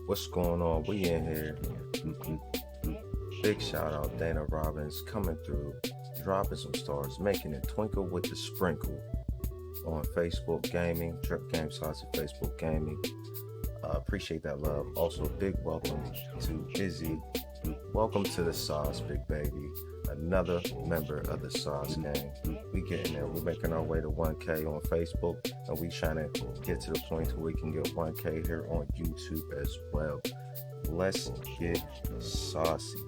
What's going on? We in here. Big shout out Dana Robbins coming through, dropping some stars, making it twinkle with the sprinkle on Facebook Gaming, Trip Game Saucy Facebook Gaming. Appreciate that love. Also, big welcome to Izzy. Welcome to the Sauce, big baby. Another member of the Sauce gang. We getting there. We're making our way to 1K on Facebook, and we trying to get to the point where we can get 1K here on YouTube as well. Let's get saucy.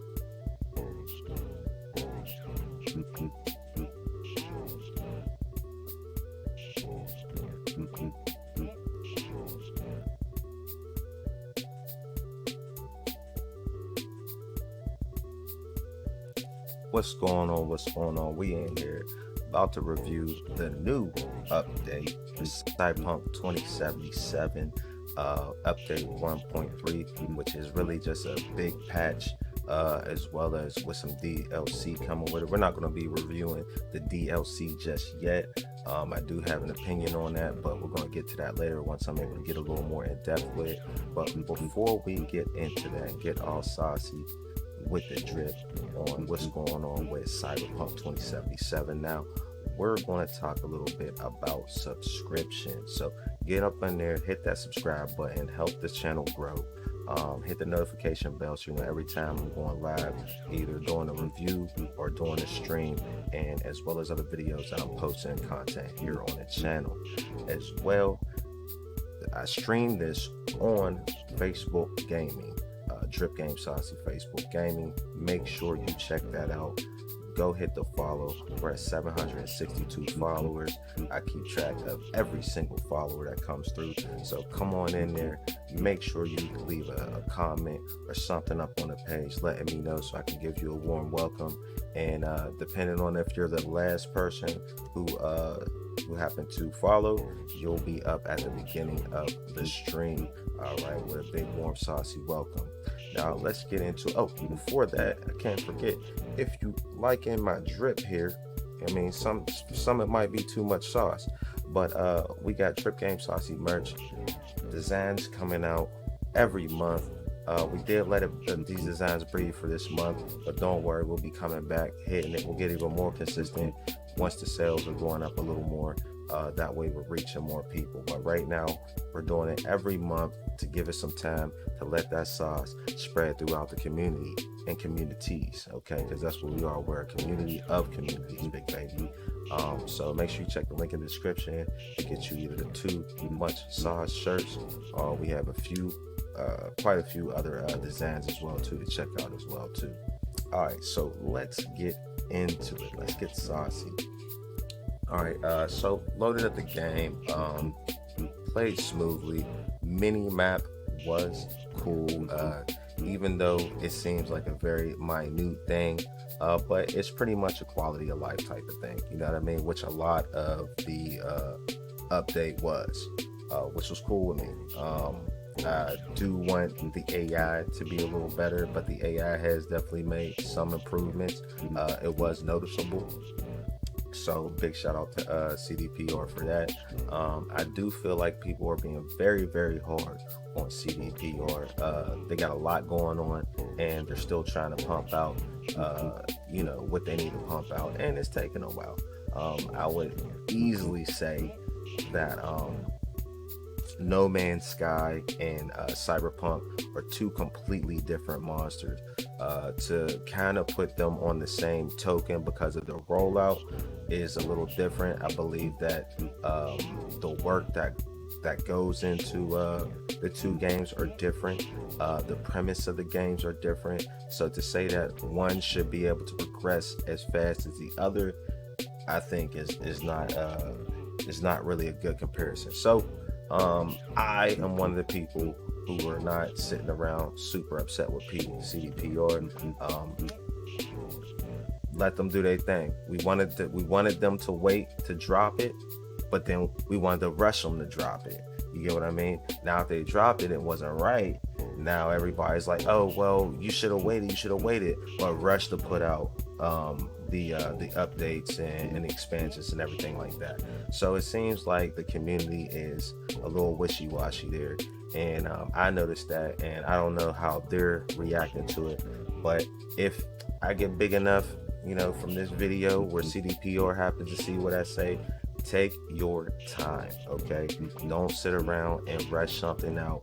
What's going on? What's going on? We in here about to review the new update, the Cyberpunk 2077 update 1.3, which is really just a big patch, as well as with some DLC coming with it. We're not going to be reviewing the DLC just yet. I do have an opinion on that, but we're going to get to that later once I'm able to get a little more in depth with it. But before we get into that and get all saucy with the drip on what's going on with Cyberpunk 2077 now, we're going to talk a little bit about subscription. So get up in there, hit that subscribe button, help this channel grow. Hit the notification bell so you know every time I'm going live, either doing a review or doing a stream, and as well as other videos that I'm posting content here on the channel as well. I stream this on Facebook Gaming, Drip Game Saucy Facebook Gaming. Make sure you check that out. Go hit the follow. We're at 762 followers. I keep track of every single follower that comes through. So come on in there. Make sure you leave a comment or something up on the page letting me know so I can give you a warm welcome. And depending on if you're the last person who happen to follow, you'll be up at the beginning of the stream. All right, with a big warm saucy welcome. Now let's get into, before that, I can't forget, if you liking my drip here, I mean, some it might be too much sauce, but we got Drip Game Saucy merch designs coming out every month. We did let these designs breathe for this month, but don't worry, we'll be coming back, hitting it. We'll get even more consistent once the sales are going up a little more. That way we're reaching more people. But right now we're doing it every month to give it some time to let that sauce spread throughout the community and communities, okay? Because that's what we are. We're a community of communities, big baby. So make sure you check the link in the description to get you either the Too Much Sauce shirts, or we have quite a few other designs as well too to check out as well too. All right, so let's get into it. Let's get saucy. All right, so loaded up the game, played smoothly. Mini map was cool, even though it seems like a very minute thing, but it's pretty much a quality of life type of thing, you know what I mean, which a lot of the update was, which was cool with me. I do want the AI to be a little better, but the AI has definitely made some improvements. It was noticeable. So big shout out to CDPR for that. I do feel like people are being very, very hard on CDPR. They got a lot going on, and they're still trying to pump out, what they need to pump out, and it's taking a while. I would easily say that No Man's Sky and Cyberpunk are two completely different monsters. To kind of put them on the same token because of the rollout is a little different. I believe that the work that goes into the two games are different. The premise of the games are different. So to say that one should be able to progress as fast as the other, I think is not really a good comparison. So I am one of the people who were not sitting around super upset with CDPR. Let them do their thing. We wanted them to wait to drop it, but then we wanted to rush them to drop it. You get what I mean? Now if they dropped it, it wasn't right, now everybody's like, oh well, you should have waited, or rush to put out the updates and expansions and everything like that. So it seems like the community is a little wishy-washy there, and I noticed that, and I don't know how they're reacting to it, but if I get big enough, from this video where CDPR happens to see what I say, take your time, okay? Don't sit around and rush something out,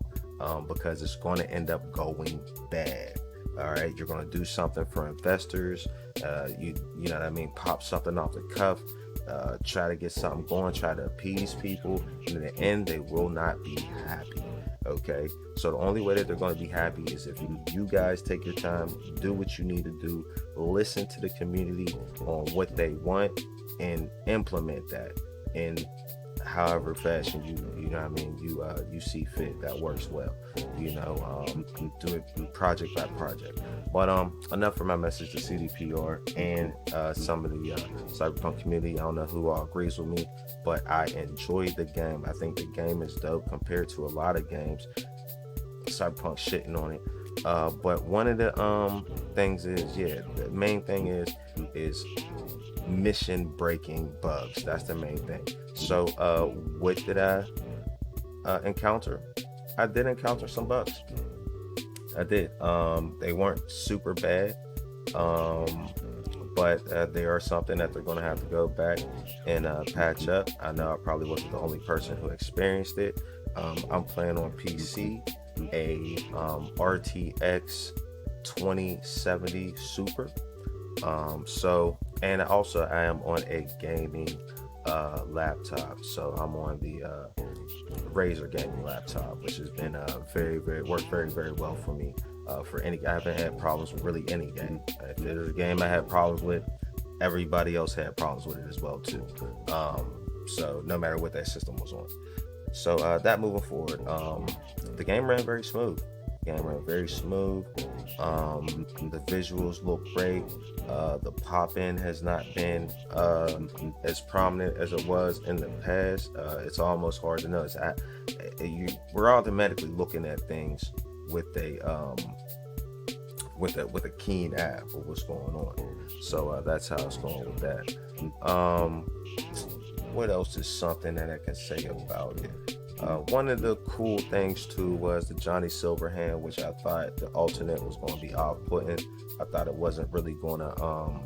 because it's going to end up going bad. All right, you're going to do something for investors. You know what I mean? Pop something off the cuff. Try to get something going. Try to appease people. And in the end, they will not be happy. Okay, so the only way that they're going to be happy is if you guys take your time, do what you need to do, listen to the community on what they want, and implement that in however fashion you know what I mean, you see fit that works well. Do it project by project. But enough for my message to CDPR and some of the Cyberpunk community. I don't know who all agrees with me, but I enjoyed the game. I think the game is dope compared to a lot of games. Cyberpunk shitting on it. But one of the things is, the main thing is mission breaking bugs. That's the main thing. So what did I encounter? I did encounter some bugs. I did. They weren't super bad, but they are something that they're going to have to go back and patch up. I know I probably wasn't the only person who experienced it. I'm playing on PC, a RTX 2070 Super. And also I am on a gaming laptop. So I'm on the Razer gaming laptop, which has been worked very, very well for me. I haven't had problems with really any game. If there's a game I had problems with, everybody else had problems with it as well too. So no matter what that system was on. So that moving forward, the game ran very smooth. The visuals look great. The pop-in has not been as prominent as it was in the past. It's almost hard to notice. We're automatically looking at things with a keen eye for what's going on. So that's how it's going with that. What else is something that I can say about it? One of the cool things too was the Johnny Silverhand, which I thought the alternate was going to be off-putting. I thought it wasn't really going to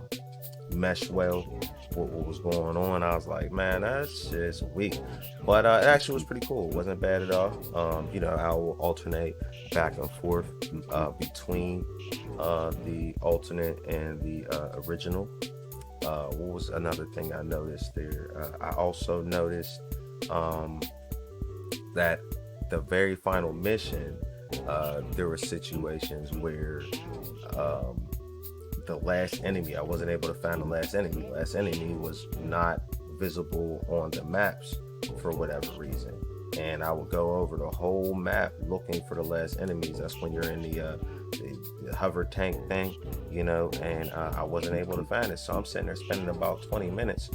mesh well with what was going on. I was like, man, that's just weak. But it actually was pretty cool. It wasn't bad at all. I will alternate back and forth between the alternate and the original. What was another thing I noticed there? I also noticed that the very final mission, there were situations where the last enemy, I wasn't able to find the last enemy. The last enemy was not visible on the maps for whatever reason. And I would go over the whole map looking for the last enemies. That's when you're in the hover tank thing, and I wasn't able to find it. So I'm sitting there spending about 20 minutes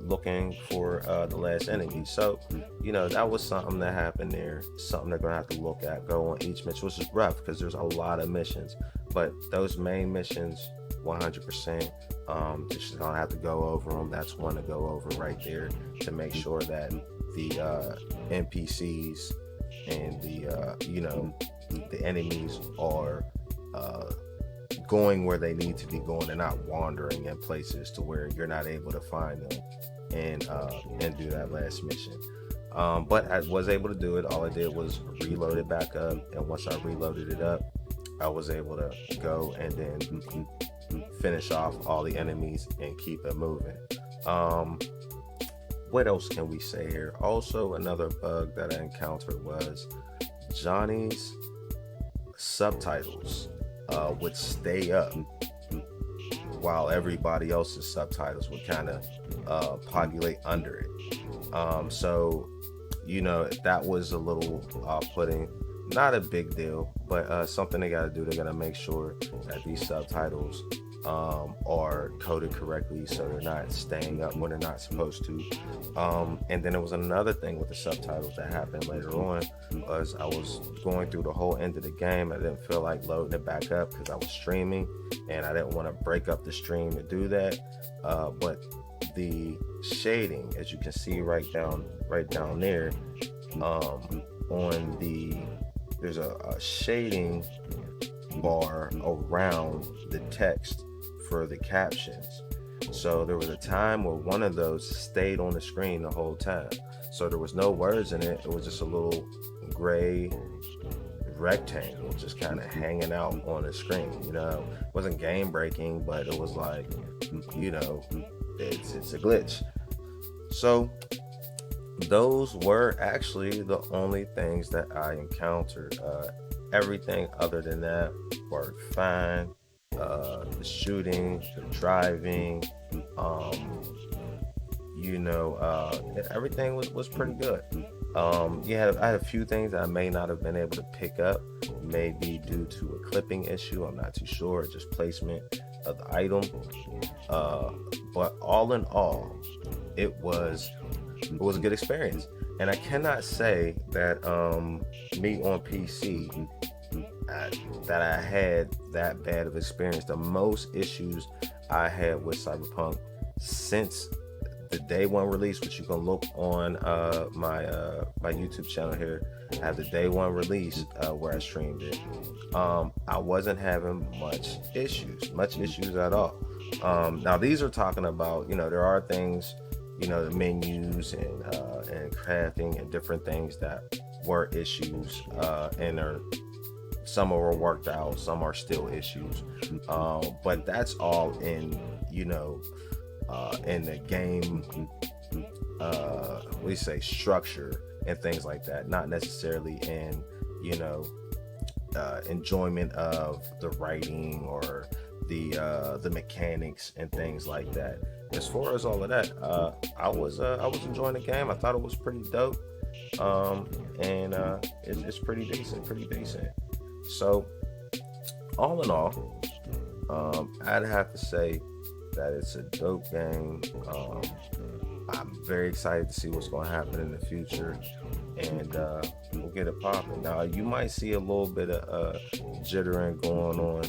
looking for the last enemy. So that was something that happened there, something they're gonna have to look at, go on each mission, which is rough because there's a lot of missions, but those main missions 100%, just gonna have to go over them. That's one to go over right there to make sure that the NPCs and the enemies are going where they need to be going and not wandering in places to where you're not able to find them and do that last mission. But I was able to do it. All I did was reload it back up, and once I reloaded it up, I was able to go and then finish off all the enemies and keep it moving. What else can we say here? Also, another bug that I encountered was Johnny's subtitles would stay up while everybody else's subtitles would kind of populate under it. So that was a little off-putting. Not a big deal, but something they got to do. They got to make sure that these subtitles are coded correctly, so they're not staying up when they're not supposed to. And then there was another thing with the subtitles that happened later on, was I was going through the whole end of the game. I didn't feel like loading it back up because I was streaming, and I didn't want to break up the stream to do that. But the shading, as you can see right down there, on there's a shading bar around the text for the captions. So there was a time where one of those stayed on the screen the whole time. So there was no words in it. It was just a little gray rectangle just kind of hanging out on the screen. It wasn't game breaking, but it was like, it's a glitch. So those were actually the only things that I encountered. Everything other than that worked fine. The shooting, the driving, everything was pretty good. I had a few things that I may not have been able to pick up, maybe due to a clipping issue. I'm not too sure, just placement of the item. But all in all, it was a good experience. And I cannot say that me on PC that I had that bad of experience. The most issues I had with Cyberpunk since the day one release, which you can look on my YouTube channel here. I have the day one release where I streamed it. I wasn't having much issues at all. Now these are talking about, there are things, the menus and crafting and different things that were issues, and some were worked out, some are still issues. But that's all in, in the game, structure and things like that, not necessarily in, enjoyment of the writing or the mechanics and things like that. As far as all of that, I was enjoying the game. I thought it was pretty dope, and it's pretty decent. So, all in all, I'd have to say that it's a dope game. I'm very excited to see what's going to happen in the future, and we'll get it popping. Now, you might see a little bit of jittering going on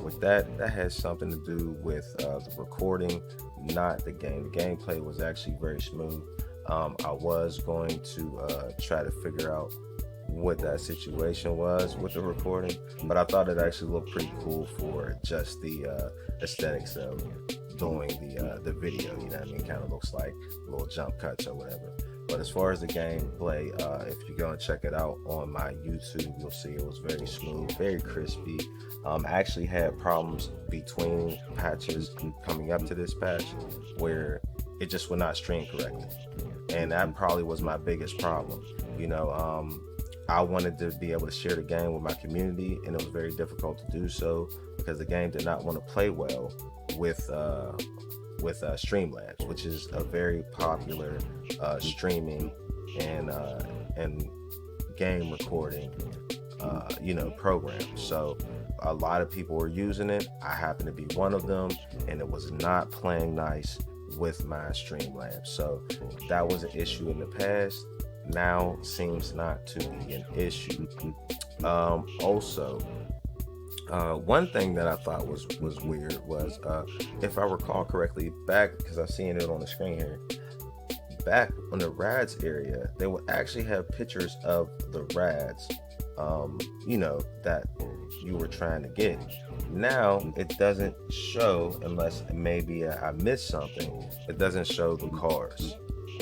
with that. That has something to do with the recording, not the game. The gameplay was actually very smooth. I was going to try to figure out what that situation was with the recording, but I thought it actually looked pretty cool for just the aesthetics of doing the video. Kind of looks like little jump cuts or whatever. But as far as the gameplay, if you go and check it out on my YouTube, you'll see it was very smooth, very crispy. I actually had problems between patches coming up to this patch where it just would not stream correctly, and that probably was my biggest problem. I wanted to be able to share the game with my community, and it was very difficult to do so because the game did not want to play well with Streamlabs, which is a very popular streaming and game recording program. So a lot of people were using it. I happen to be one of them, and it was not playing nice with my Streamlabs. So that was an issue in the past. Now seems not to be an issue. Also, one thing that I thought was weird was, if I recall correctly, back, because I'm seeing it on the screen here, back on the rads area, they would actually have pictures of the rads, that you were trying to get. Now it doesn't show, unless maybe I missed something. It doesn't show the cars.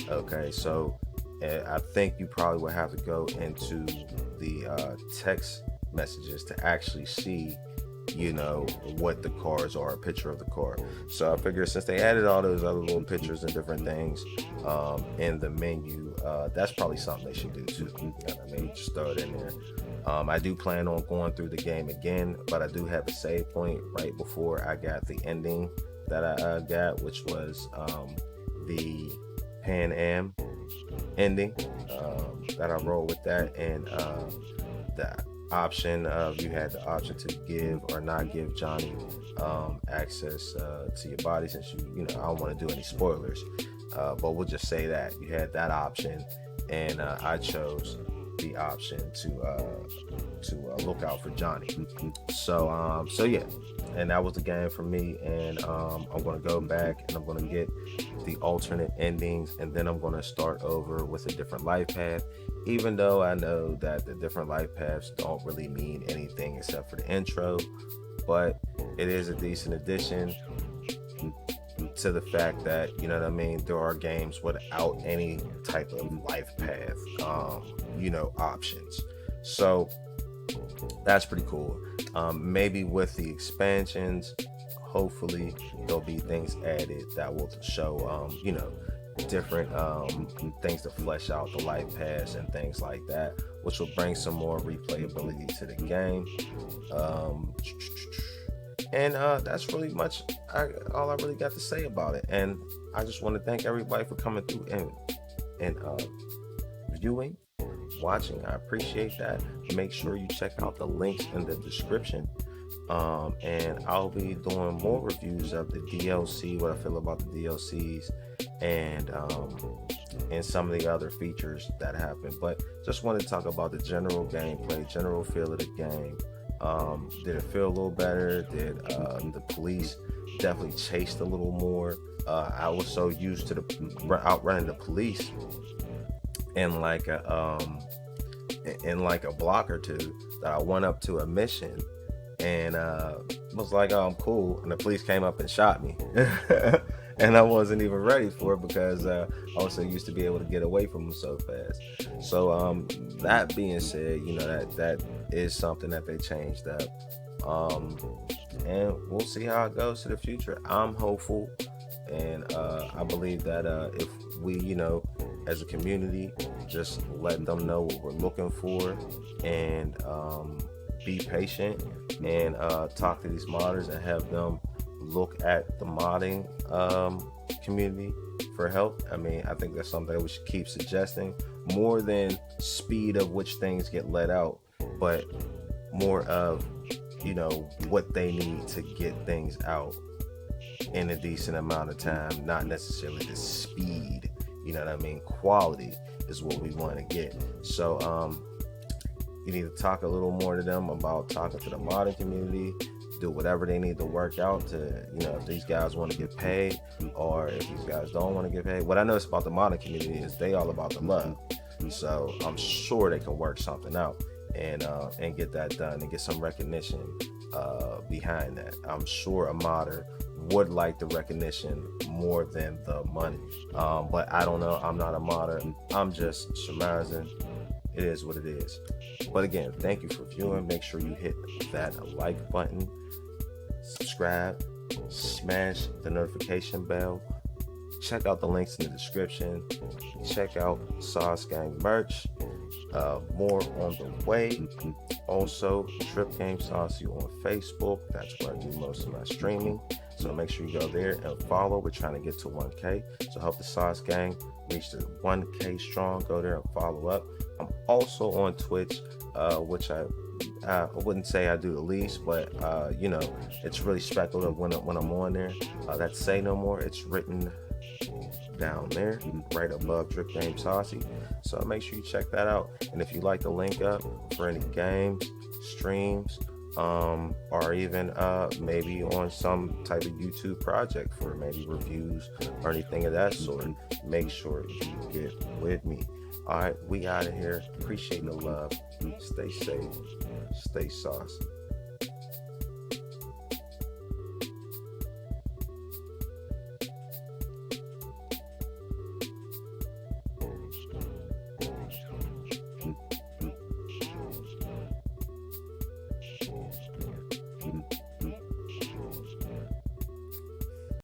Okay, so I think you probably would have to go into the text messages to actually see, what the cars are, a picture of the car. So I figure since they added all those other little pictures and different things in the menu, that's probably something they should do too. Just throw it in there. I do plan on going through the game again, but I do have a save point right before I got the ending that I got, which was the Pan Am ending, that I rolled with that, and that option of you had the option to give or not give Johnny access to your body, since I don't want to do any spoilers, but we'll just say that you had that option, and I chose the option to look out for Johnny. So yeah, and that was the game for me, and I'm going to go back and I'm going to get the alternate endings, and then I'm going to start over with a different life path, even though I know that the different life paths don't really mean anything except for the intro, but it is a decent addition to the fact that, you know what I mean, there are games without any type of life path options. So that's pretty cool. Maybe with the expansions, hopefully there'll be things added that will show different things to flesh out the life paths and things like that, which will bring some more replayability to the game. And that's really much all I really got to say about it. And I just want to thank everybody for coming through and viewing, watching. I appreciate that. Make sure you check out the links in the description. And I'll be doing more reviews of the DLC, what I feel about the DLCs, and some of the other features that happen. But just wanted to talk about the general gameplay, general feel of the game. Did it feel a little better? Did the police definitely chased a little more? I was so used to outrunning the police in like a block or two that I went up to a mission and was like, oh, I'm cool, and the police came up and shot me. And I wasn't even ready for it because I was so used to be able to get away from them so fast. So that being said, that is something that they changed up, and we'll see how it goes to the future. I'm hopeful, and I believe that if we, as a community, just let them know what we're looking for, and be patient, and talk to these modders and have them look at the modding community for help. I mean, I think that's something we should keep suggesting, more than speed of which things get let out, but more of what they need to get things out in a decent amount of time, not necessarily the speed. You know what I mean? Quality is what we want to get. So you need to talk a little more to them about talking to the modding community, do whatever they need to work out to, if these guys want to get paid, or if these guys don't want to get paid. What I noticed about the modding community is they all about the love. So I'm sure they can work something out and get that done and get some recognition behind that. I'm sure a modder would like the recognition more than the money. But I don't know. I'm not a modder. I'm just surmising. It is what it is. But again, thank you for viewing. Make sure you hit that like button, subscribe, smash the notification bell. Check out the links in the description. Check out Sauce Gang merch. More on the way. Also, Trip Game Saucy on Facebook. That's where I do most of my streaming. So make sure you go there and follow. We're trying to get to 1K. So help the Sauce Gang reach to 1K strong. Go there and follow up. I'm also on Twitch, which I wouldn't say I do the least, but it's really speculative when I'm on there. That's Say No More. It's written down there right above Drip Game Saucy. So make sure you check that out. And if you like to link up for any games, streams, or even maybe on some type of YouTube project for maybe reviews or anything of that sort, make sure you get with me. All right, we out of here. Appreciate the love. Stay safe. Stay saucy.